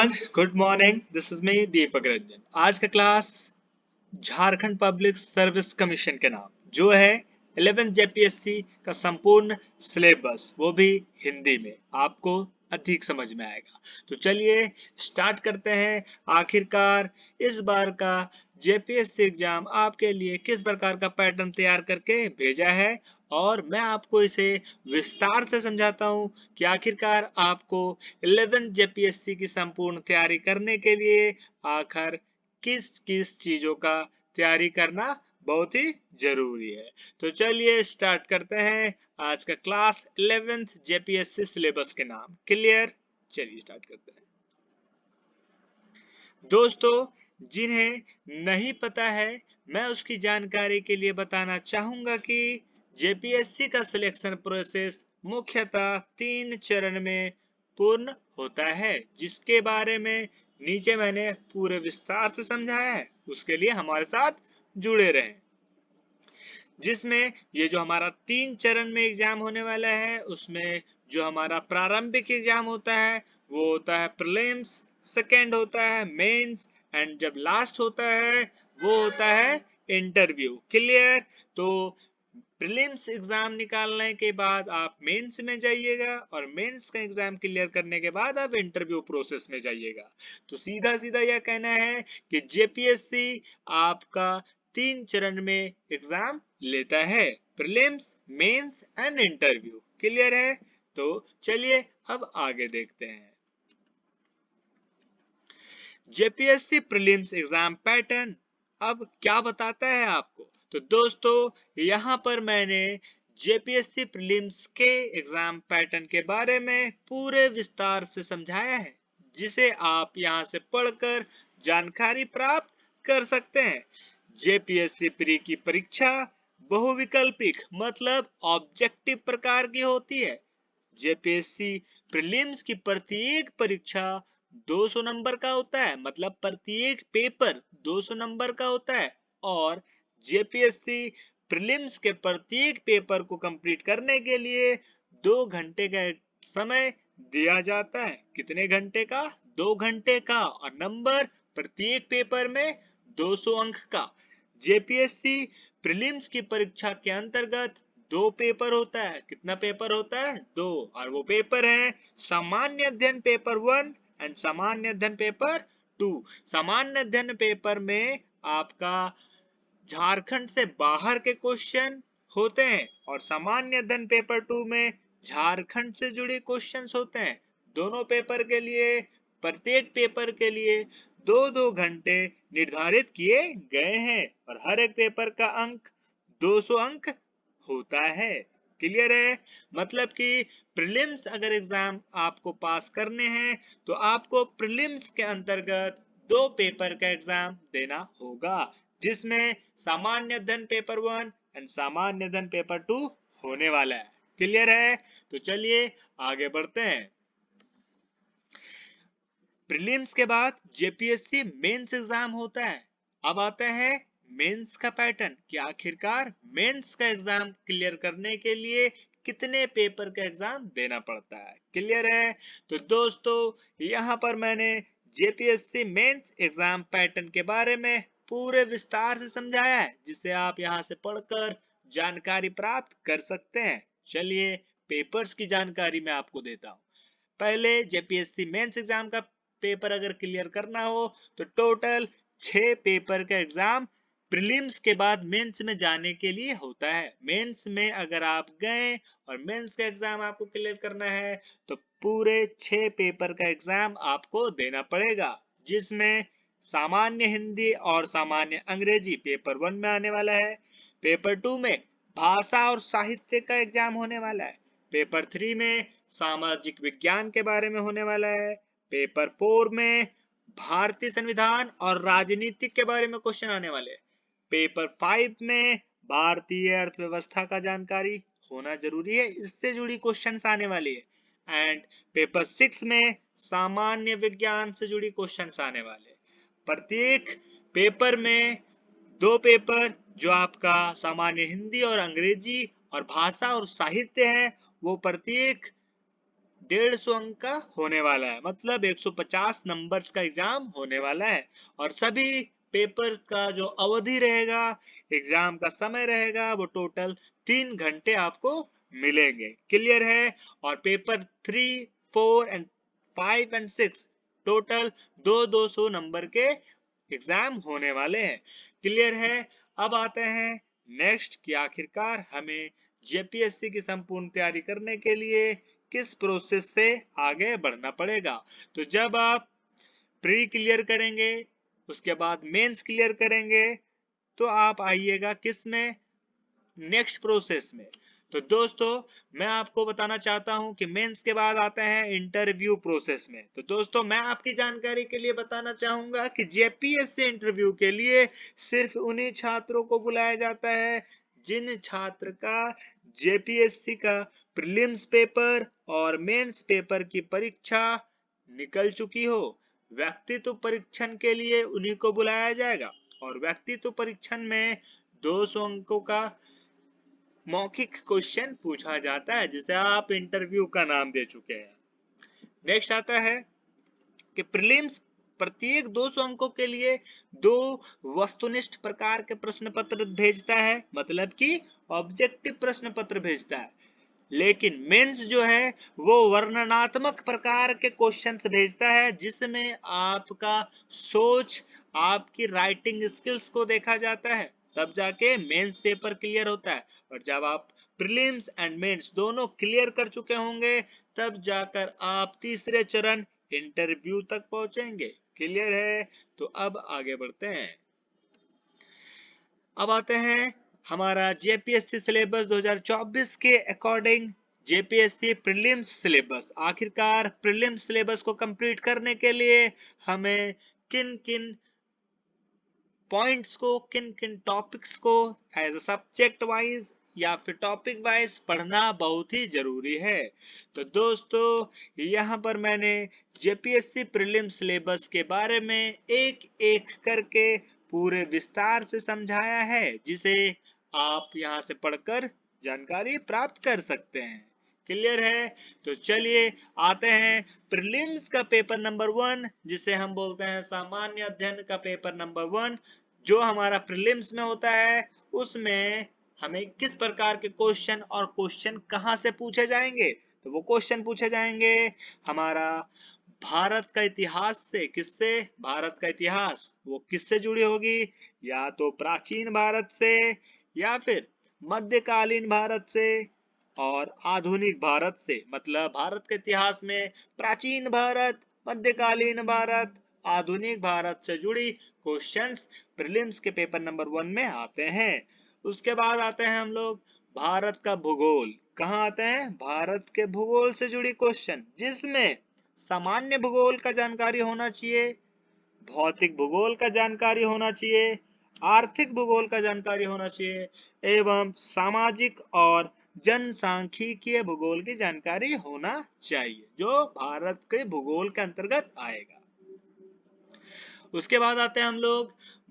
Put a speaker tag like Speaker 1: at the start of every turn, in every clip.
Speaker 1: everyone, good morning. This is me Deepak Ranjan. आज का class Jharkhand public service commission के नाम जो है 11th जेपीएससी का संपूर्ण सिलेबस, वो भी हिंदी में, आपको अधिक समझ में आएगा। तो चलिए स्टार्ट करते हैं। आखिरकार इस बार का जेपीएससी एग्जाम आपके लिए किस प्रकार का पैटर्न तैयार करके भेजा है, और मैं आपको इसे विस्तार से समझाता हूं कि आखिरकार आपको 11th जेपीएससी की संपूर्ण तैयारी करने के लिए आखिर किस किस चीजों का तैयारी करना बहुत ही जरूरी है। तो चलिए स्टार्ट करते हैं आज का क्लास 11th जेपीएससी सिलेबस के नाम। क्लियर? चलिए स्टार्ट करते हैं। दोस्तों, जिन्हें नहीं पता है, मैं उसकी जानकारी के लिए बताना चाहूंगा कि जेपीएससी का सिलेक्शन प्रोसेस मुख्यतः 3 चरण में पूर्ण होता है, जिसके बारे में नीचे मैंने पूरे विस्तार से समझाया है। उसके लिए हमारे साथ जुड़े रहें। जिसमें ये जो हमारा 3 चरण में एग्जाम होने वाला है, उसमें जो हमारा प्रारंभिक एग्जाम होता है वो होता है प्रीलिम्स, सेकेंड होता है मेंस, एंड जब लास्ट होता है वो होता है इंटरव्यू। क्लियर? तो प्रीलिम्स एग्जाम निकालने के बाद आप मेंस में जाइएगा, और मेंस का एग्जाम क्लियर करने के बाद आप इंटरव्यू प्रोसेस में जाइएगा। तो सीधा सीधा यह कहना है कि जेपीएससी आपका 3 चरण में एग्जाम लेता है, prelims, mains and interview. Clear है? तो चलिए अब आगे देखते हैं। जेपीएससी प्रीलिम्स एग्जाम पैटर्न अब क्या बताता है आपको। तो दोस्तों, यहाँ पर मैंने जेपीएससी प्रीलिम्स के एग्जाम पैटर्न के बारे में पूरे विस्तार से समझाया है, जिसे आप यहाँ से पढ़कर जानकारी प्राप्त कर सकते हैं। जेपीएससी प्री की परीक्षा बहुविकल्पिक मतलब ऑब्जेक्टिव प्रकार की होती है। जेपीएससी प्रीलिम्स की प्रत्येक परीक्षा 200 नंबर का होता है, मतलब प्रत्येक पेपर 200 नंबर का होता है, और जेपीएससी प्रीलिम्स के प्रत्येक पेपर को कंप्लीट करने के लिए 2 घंटे का समय दिया जाता है। कितने घंटे का? 2 घंटे का, और नंबर प्रत्येक पेपर में 200 अंक का। जेपीएससी प्रीलिम्स की परीक्षा के अंतर्गत 2 पेपर होता है। कितना पेपर होता है? 2, और वो पेपर है सामान्य अध्ययन पेपर 1 एंड सामान्य अध्ययन पेपर 2। सामान्य अध्ययन पेपर में आपका झारखंड से बाहर के क्वेश्चन होते हैं, और सामान्य अध्ययन पेपर 2 में झारखंड से जुड़े क्वेश्चंस होते हैं। दोनों पेपर के लिए, प्रत्येक पेपर के लिए 2-2 घंटे निर्धारित किए गए हैं, और हर एक पेपर का अंक 200 अंक होता है। क्लियर है? मतलब कि प्रीलिम्स अगर एग्जाम आपको पास करने हैं तो आपको प्रीलिम्स के अंतर्गत 2 पेपर का एग्जाम देना होगा, जिसमें सामान्य अध्ययन पेपर 1 एंड सामान्य अध्ययन पेपर 2 होने वाला है। क्लियर है? तो चलिए आगे बढ़ते हैं। प्रीलिम्स के बाद जेपीएससी मेंस एग्जाम होता है। अब आता है मेंस का पैटर्न कि आखिरकार मेंस का एग्जाम क्लियर करने के लिए कितने पेपर का एग्जाम देना पड़ता है। क्लियर है? तो दोस्तों, यहाँ पर मैंने जेपीएससी मेंस एग्जाम पैटर्न के बारे में पूरे विस्तार से समझाया है, जिसे आप यहाँ से पढ़कर जानकारी प्राप्त कर सकते हैं। चलिए पेपर्स की जानकारी मैं आपको देता हूँ। पहले जेपीएससी मेंस एग्जाम का पेपर अगर क्लियर करना हो तो टोटल 6 पेपर का एग्जाम प्रीलिम्स के बाद मेंस में जाने के लिए होता है। मेंस में अगर आप गए और मेंस का एग्जाम आपको क्लियर करना है तो पूरे 6 पेपर का एग्जाम आपको देना पड़ेगा, जिसमें सामान्य हिंदी और सामान्य अंग्रेजी पेपर 1 में आने वाला है। पेपर 2 में भाषा और साहित्य का एग्जाम होने वाला है। पेपर 3 में सामाजिक विज्ञान के बारे में होने वाला है। पेपर 4 में भारतीय संविधान और राजनीतिक के बारे में क्वेश्चन आने वाले हैं। पेपर 5 में भारतीय अर्थव्यवस्था का जानकारी होना जरूरी है, इससे जुड़ी क्वेश्चंस आने वाली है। एंड पेपर 6 में सामान्य विज्ञान से जुड़ी क्वेश्चंस आने वाले हैं। प्रत्येक पेपर में 2 पेपर जो आपका सामान्य हिंदी और अंग्रेजी और भाषा और साहित्य है, वो प्रत्येक 150 अंक का होने वाला है, मतलब 150 नंबर्स का एग्जाम होने वाला है। और सभी पेपर का जो अवधि रहेगा, एग्जाम का समय रहेगा, वो टोटल 3 घंटे आपको मिलेंगे। क्लियर है? और paper 3, 4 and 5 and 6 total 200 number के एग्जाम होने वाले हैं। क्लियर है? अब आते हैं नेक्स्ट कि आखिरकार हमें जेपीएससी की संपूर्ण तैयारी करने के लिए किस प्रोसेस से आगे बढ़ना पड़ेगा। तो जब आप प्री क्लियर करेंगे, उसके बाद मेंस क्लियर करेंगे, तो आप आइएगा किस में, नेक्स्ट प्रोसेस में। तो दोस्तों मैं आपको बताना चाहता हूं कि मेंस के बाद आते हैं इंटरव्यू प्रोसेस में। तो दोस्तों मैं आपकी जानकारी के लिए बताना चाहूंगा कि जेपीएससी इंटरव्यू के लिए सिर्फ उन्हीं छात्रों को बुलाया जाता है जिन छात्र का जेपीएससी का प्रीलिम्स पेपर और मेंस पेपर की परीक्षा निकल चुकी हो। व्यक्तित्व परीक्षण के लिए उन्हीं को बुलाया जाएगा और व्यक्तित्व परीक्षण में 200 अंकों का मौखिक क्वेश्चन पूछा जाता है जिसे आप इंटरव्यू का नाम दे चुके हैं। नेक्स्ट आता है कि प्रीलिम्स प्रत्येक 200 अंकों के लिए 2 वस्तुनिष्ठ प्रकार के प्रश्न पत्र भेजता है, मतलब कि ऑब्जेक्टिव प्रश्न पत्र भेजता है। लेकिन मेंस जो है वो वर्णनात्मक प्रकार के क्वेश्चंस भेजता है जिसमें आपका सोच, आपकी राइटिंग स्किल्स को देखा जाता है, तब जाके मेंस पेपर क्लियर होता है। और जब आप प्रीलिम्स एंड मेंस दोनों क्लियर कर चुके होंगे तब जाकर आप तीसरे चरण इंटरव्यू तक पहुंचेंगे। क्लियर है? तो अब आगे बढ़ते हैं। अब आते हैं हमारा जेपीएससी सिलेबस 2024 के अकॉर्डिंग जेपीएससी प्रीलिम्स सिलेबस। आखिरकार प्रीलिम्स सिलेबस को कंप्लीट करने के लिए हमें किन किन पॉइंट्स को, किन किन टॉपिक्स को एज अ सब्जेक्ट वाइज या फिर टॉपिक वाइज पढ़ना बहुत ही जरूरी है। तो दोस्तों यहाँ पर मैंने जेपीएससी प्रीलिम्स सिलेबस के बारे में एक एक करके पूरे विस्तार से समझाया है जिसे आप यहाँ से पढ़कर जानकारी प्राप्त कर सकते हैं। क्लियर है? तो चलिए आते हैं प्रीलिम्स का पेपर नंबर 1 जिसे हम बोलते हैं सामान्य अध्ययन का पेपर नंबर 1 जो हमारा प्रीलिम्स में होता है। उसमें हमें किस प्रकार के क्वेश्चन और क्वेश्चन कहां से पूछे जाएंगे। तो वो क्वेश्चन पूछे जाएंगे हमारा भारत का इतिहास से। किससे? भारत का इतिहास वो किससे जुड़ी होगी? या तो प्राचीन भारत से या फिर मध्यकालीन भारत से और आधुनिक भारत से। मतलब भारत के इतिहास में प्राचीन भारत, मध्यकालीन भारत, आधुनिक भारत से जुड़ी क्वेश्चंस प्रीलिम्स के पेपर नंबर 1 में आते हैं। उसके बाद आते हैं हम लोग भारत का भूगोल। कहाँ आते हैं? भारत के भूगोल से जुड़ी क्वेश्चन जिसमें सामान्य भूगोल का जानकारी होना चाहिए, भौतिक भूगोल का जानकारी होना चाहिए, आर्थिक भूगोल का जानकारी होना चाहिए एवं सामाजिक और जनसांख्यिकीय भूगोल की जानकारी होना चाहिए जो भारत के भूगोल के अंतर्गत आएगा। उसके बाद आते हैं हम लोग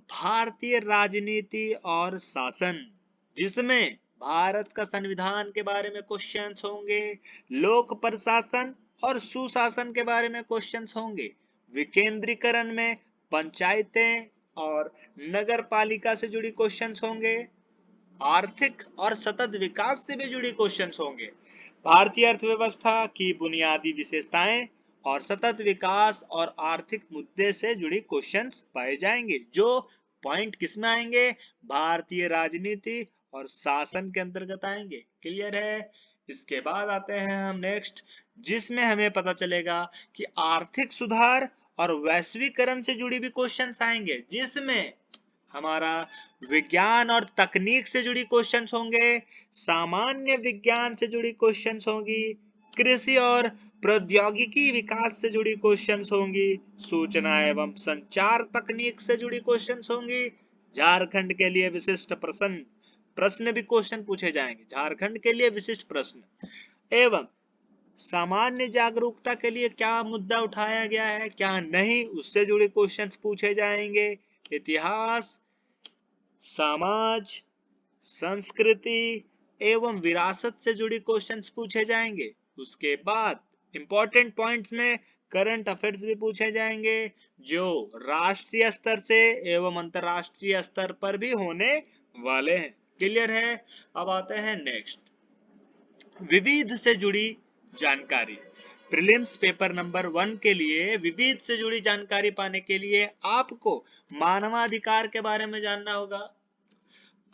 Speaker 1: भारतीय राजनीति और शासन जिसमें भारत का संविधान के बारे में क्वेश्चंस होंगे, लोक प्रशासन और सुशासन के बारे में क्वेश्चंस होंगे, विकेंद्रीकरण में पंचायतें और नगर पालिका से जुड़ी क्वेश्चंस होंगे, आर्थिक और सतत विकास से भी जुड़ी क्वेश्चंस होंगे, भारतीय अर्थव्यवस्था की बुनियादी विशेषताएं और सतत विकास और आर्थिक मुद्दे से जुड़ी क्वेश्चंस पाए जाएंगे जो पॉइंट किस में आएंगे? भारतीय राजनीति और शासन के अंतर्गत आएंगे। क्लियर है? इसके बाद आते हैं हम नेक्स्ट जिसमें हमें पता चलेगा कि आर्थिक सुधार और वैश्वीकरण से जुड़ी भी क्वेश्चंस आएंगे जिसमें हमारा विज्ञान और तकनीक से जुड़ी क्वेश्चंस होंगे, सामान्य विज्ञान से जुड़ी क्वेश्चंस होंगी, कृषि और प्रौद्योगिकी विकास से जुड़ी क्वेश्चंस होंगी, सूचना एवं संचार तकनीक से जुड़ी क्वेश्चंस होंगी, झारखंड के लिए विशिष्ट प्रश्न भी क्वेश्चन पूछे जाएंगे, झारखंड के लिए विशिष्ट प्रश्न एवं सामान्य जागरूकता के लिए क्या मुद्दा उठाया गया है क्या नहीं उससे जुड़े क्वेश्चंस पूछे जाएंगे, इतिहास, समाज, संस्कृति एवं विरासत से जुड़ी क्वेश्चंस पूछे जाएंगे। उसके बाद इंपॉर्टेंट पॉइंट्स में करंट अफेयर्स भी पूछे जाएंगे जो राष्ट्रीय स्तर से एवं अंतरराष्ट्रीय स्तर पर भी होने वाले हैं। क्लियर है? अब आते हैं नेक्स्ट, विविध से जुड़ी जानकारी। प्रीलिम्स पेपर नंबर 1 के लिए विविध से जुड़ी जानकारी पाने के लिए आपको मानवाधिकार के बारे में जानना होगा,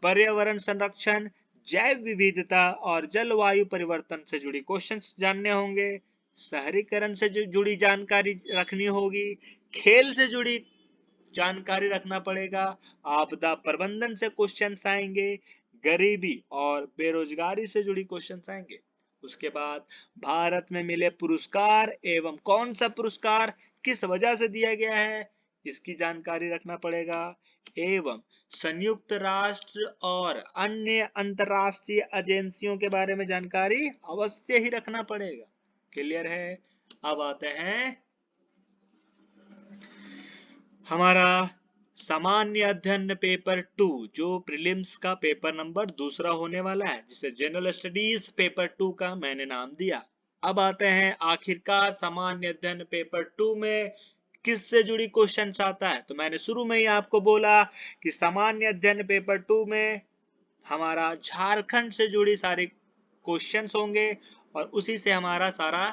Speaker 1: पर्यावरण संरक्षण, जैव विविधता और जलवायु परिवर्तन से जुड़ी क्वेश्चंस जानने होंगे, शहरीकरण से जुड़ी जानकारी रखनी होगी, खेल से जुड़ी जानकारी रखना पड़ेगा, आपदा प्रबंधन से क्वेश्चंस आएंगे, गरीबी और बेरोजगारी से जुड़ी क्वेश्चंस आएंगे। उसके बाद भारत में मिले पुरस्कार एवं कौन सा पुरस्कार किस वजह से दिया गया है इसकी जानकारी रखना पड़ेगा, एवं संयुक्त राष्ट्र और अन्य अंतरराष्ट्रीय एजेंसियों के बारे में जानकारी अवश्य ही रखना पड़ेगा। क्लियर है? अब आते हैं हमारा सामान्य अध्ययन पेपर 2 जो प्रीलिम्स का पेपर नंबर 2 होने वाला है, जिसे जनरल स्टडीज पेपर 2 का मैंने नाम दिया। अब आते हैं आखिरकार सामान्य अध्ययन पेपर 2 में किससे जुड़ी क्वेश्चन आता है। तो मैंने शुरू में ही आपको बोला कि सामान्य अध्ययन पेपर 2 में हमारा झारखंड से जुड़ी सारी क्वेश्चंस होंगे और उसी से हमारा सारा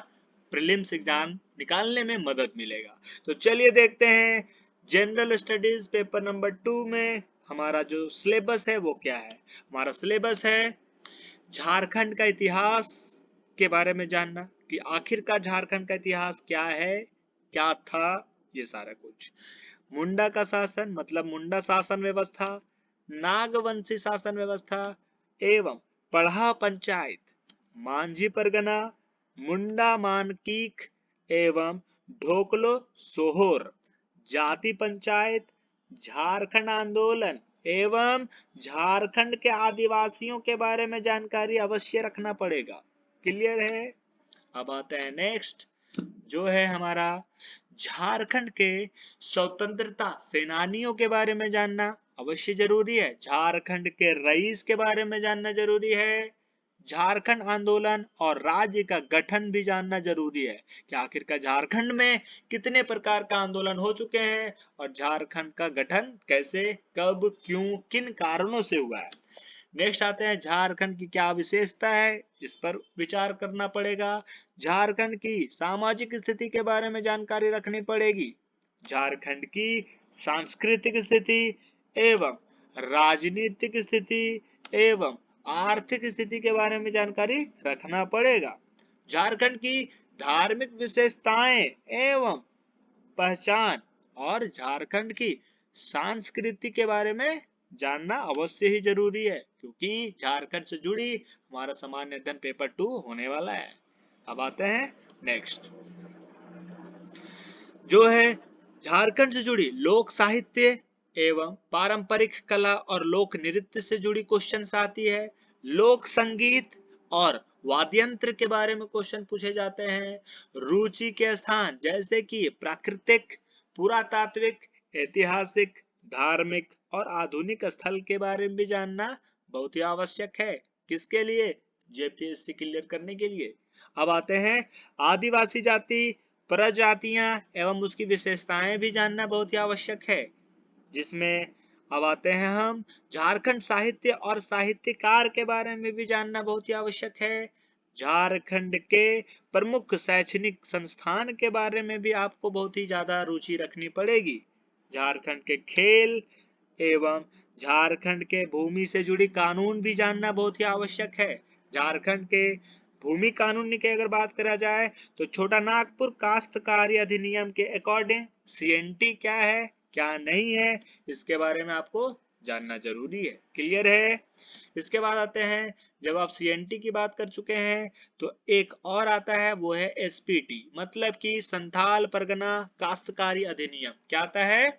Speaker 1: प्रीलिम्स एग्जाम निकालने में मदद मिलेगा। तो चलिए देखते हैं जनरल स्टडीज पेपर नंबर 2 में हमारा जो सिलेबस है वो क्या है। हमारा सिलेबस है झारखंड का इतिहास के बारे में जानना कि आखिरकार झारखंड का इतिहास क्या है, क्या था, ये सारा कुछ। मुंडा का शासन मतलब मुंडा शासन व्यवस्था, नागवंशी शासन व्यवस्था एवं पढ़ा पंचायत, मांझी परगना, मुंडा मानकीक एवं ढोकलो सोहोर, जाति पंचायत, झारखंड आंदोलन एवं झारखंड के आदिवासियों के बारे में जानकारी अवश्य रखना पड़ेगा। क्लियर है? अब आता है नेक्स्ट जो है हमारा झारखंड के स्वतंत्रता सेनानियों के बारे में जानना अवश्य जरूरी है, झारखंड के रईस के बारे में जानना जरूरी है, झारखंड आंदोलन और राज्य का गठन भी जानना जरूरी है कि आखिरकार झारखंड में कितने प्रकार का आंदोलन हो चुके हैं और झारखंड का गठन कैसे, कब, क्यों, किन कारणों से हुआ है। नेक्स्ट आते हैं झारखंड की क्या विशेषता है, इस पर विचार करना पड़ेगा। झारखंड की सामाजिक स्थिति के बारे में जानकारी रखनी पड़ेगी, झारखंड की सांस्कृतिक स्थिति एवं राजनीतिक स्थिति एवं आर्थिक स्थिति के बारे में जानकारी रखना पड़ेगा, झारखंड की धार्मिक विशेषताएं एवं पहचान और झारखंड की संस्कृति के बारे में जानना अवश्य ही जरूरी है क्योंकि झारखंड से जुड़ी हमारा सामान्य अध्ययन पेपर 2 होने वाला है। अब आते हैं नेक्स्ट जो है झारखंड से जुड़ी लोक साहित्य एवं पारंपरिक कला और लोक नृत्य से जुड़ी क्वेश्चंस आती है, लोक संगीत और वाद्यंत्र के बारे में क्वेश्चन पूछे जाते हैं, रुचि के स्थान जैसे कि प्राकृतिक, पुरातात्विक, ऐतिहासिक, धार्मिक और आधुनिक स्थल के बारे में भी जानना बहुत ही आवश्यक है। किसके लिए? जेपीएससी क्लियर करने के लिए। अब आते हैं आदिवासी जाति, प्रजातियां एवं उसकी विशेषताएं भी जानना बहुत ही आवश्यक है, जिसमें अब आते हैं हम झारखंड साहित्य और साहित्यकार के बारे में भी जानना बहुत ही आवश्यक है, झारखंड के प्रमुख शैक्षणिक संस्थान के बारे में भी आपको बहुत ही ज्यादा रुचि रखनी पड़ेगी, झारखंड के खेल एवं झारखंड के भूमि से जुड़ी कानून भी जानना बहुत ही आवश्यक है। झारखंड के भूमि कानून की अगर बात करा जाए तो छोटा नागपुर काश्तकारी अधिनियम के अकॉर्डिंग सीएनटी क्या है, क्या नहीं है, इसके बारे में आपको जानना जरूरी है। क्लियर है? इसके बाद आते हैं जब आप सीएनटी की बात कर चुके हैं तो एक और आता है वो है एसपीटी मतलब कि संथाल परगना काश्तकारी अधिनियम। क्या आता है?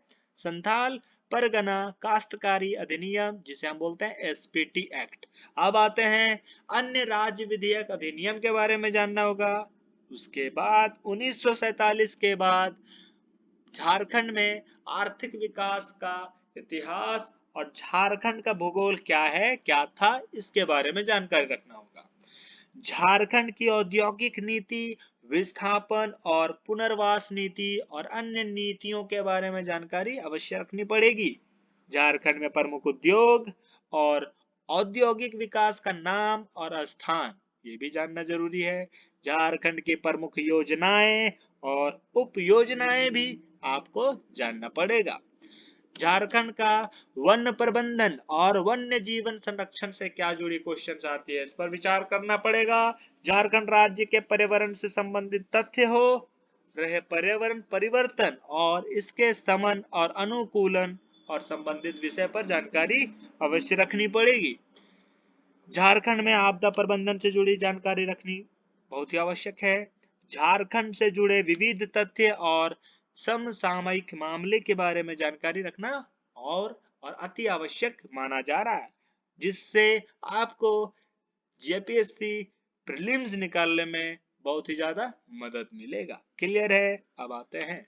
Speaker 1: संथाल परगना काश्तकारी अधिनियम, जिसे हम बोलते हैं एसपीटी एक्ट। अब आते हैं अन्य राज्य विधेयक अधिनियम के बारे में जानना होगा। उसके बाद 1947 के बाद झारखंड में आर्थिक विकास का इतिहास और झारखंड का भूगोल क्या है, क्या था, इसके बारे में जानकारी रखना होगा। झारखंड की औद्योगिक नीति, विस्थापन और पुनर्वास नीति और अन्य नीतियों के बारे में जानकारी अवश्य रखनी पड़ेगी। झारखंड में प्रमुख उद्योग और औद्योगिक विकास का नाम और स्थान ये भी जानना जरूरी है। झारखंड की प्रमुख योजनाएं और उप योजनाएं भी आपको जानना पड़ेगा। झारखंड का वन प्रबंधन और वन्य जीवन संरक्षण से क्या जुड़ी क्वेश्चन आती है, इस पर विचार करना पड़ेगा। झारखंड राज्य के पर्यावरण से संबंधित तथ्य हो रहे पर्यावरण परिवर्तन और इसके समन और अनुकूलन और संबंधित विषय पर जानकारी अवश्य रखनी पड़ेगी। झारखंड में आपदा प्रबंधन से जुड़ी जानकारी रखनी बहुत ही आवश्यक है। झारखंड से जुड़े विविध तथ्य और समसामयिक मामले के बारे में जानकारी रखना और अति आवश्यक माना जा रहा है, जिससे आपको जेपीएससी प्रीलिम्स निकालने में बहुत ही ज्यादा मदद मिलेगा। क्लियर है? अब आते हैं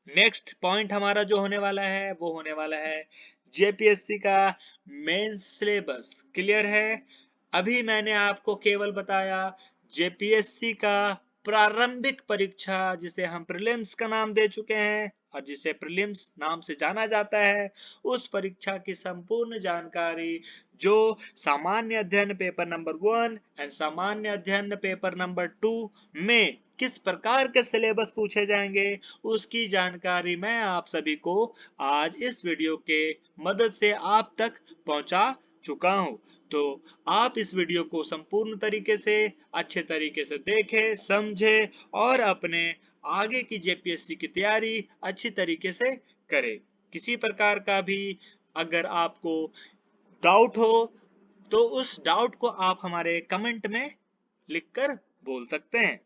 Speaker 1: नेक्स्ट पॉइंट हमारा जो होने वाला है वो होने वाला है जेपीएससी का मेंस सिलेबस। क्लियर है? अभी मैंने आपको केवल बताया जेपीएससी का प्रारंभिक परीक्षा, जिसे हम प्रीलिम्स का नाम दे चुके हैं और जिसे प्रीलिम्स नाम से जाना जाता है, उस परीक्षा की संपूर्ण जानकारी जो सामान्य अध्ययन पेपर नंबर 1 एंड सामान्य अध्ययन पेपर नंबर 2 में किस प्रकार के सिलेबस पूछे जाएंगे, उसकी जानकारी मैं आप सभी को आज इस वीडियो के मदद से आप तक पहुंचा चुका हूं। तो आप इस वीडियो को संपूर्ण तरीके से अच्छे तरीके से देखें, समझें और अपने आगे की जेपीएससी की तैयारी अच्छी तरीके से करें। किसी प्रकार का भी अगर आपको डाउट हो तो उस डाउट को आप हमारे कमेंट में लिखकर बोल सकते हैं।